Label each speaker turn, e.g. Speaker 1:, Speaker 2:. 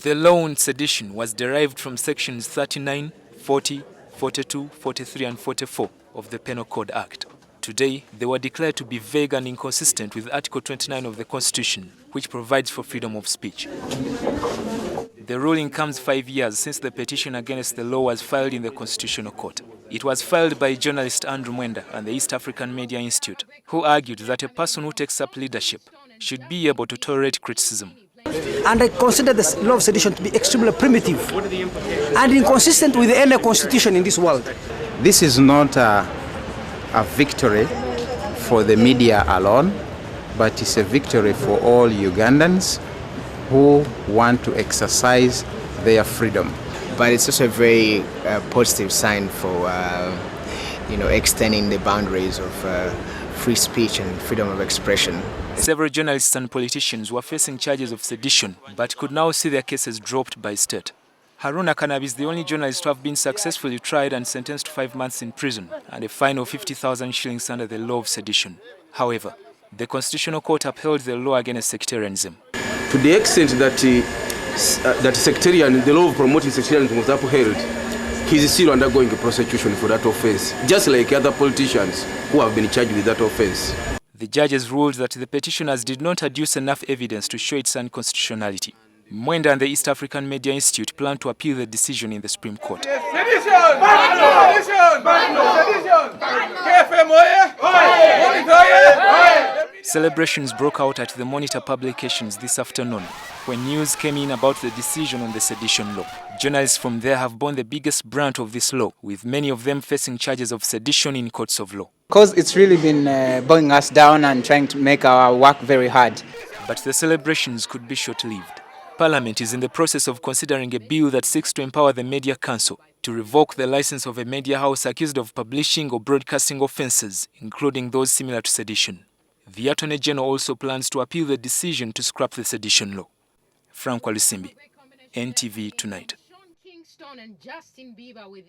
Speaker 1: The law on sedition was derived from sections 39, 40, 42, 43 and 44 of the Penal Code Act. Today, they were declared to be vague and inconsistent with Article 29 of the Constitution, which provides for freedom of speech. The ruling comes 5 years since the petition against the law was filed in the Constitutional Court. It was filed by journalist Andrew Mwenda and the East African Media Institute, who argued that a person who takes up leadership should be able to tolerate criticism.
Speaker 2: And I consider the law of sedition to be extremely primitive and inconsistent with any constitution in this world.
Speaker 3: This is not a victory for the media alone, but it's a victory for all Ugandans who want to exercise their freedom.
Speaker 4: But it's also a very positive sign for extending the boundaries of free speech and freedom of expression.
Speaker 1: Several journalists and politicians were facing charges of sedition, but could now see their cases dropped by state. Haruna Kanabi is the only journalist to have been successfully tried and sentenced to 5 months in prison and a fine of 50,000 shillings under the law of sedition. However, the Constitutional Court upheld the law against sectarianism.
Speaker 5: To the extent that the law of promoting sectarianism was upheld, he is still undergoing a prosecution for that offense, just like other politicians who have been charged with that offense.
Speaker 1: The judges ruled that the petitioners did not adduce enough evidence to show its unconstitutionality. Mwenda and the East African Media Institute plan to appeal the decision in the Supreme Court. Celebrations broke out at the Monitor publications this afternoon when news came in about the decision on the sedition law. Journalists from there have borne the biggest brunt of this law, with many of them facing charges of sedition in courts of law.
Speaker 6: Because it's really been bogging us down and trying to make our work very hard.
Speaker 1: But the celebrations could be short-lived. Parliament is in the process of considering a bill that seeks to empower the Media Council to revoke the license of a media house accused of publishing or broadcasting offences, including those similar to sedition. The Attorney General also plans to appeal the decision to scrap the sedition law. Frank Walusimbi, NTV Tonight.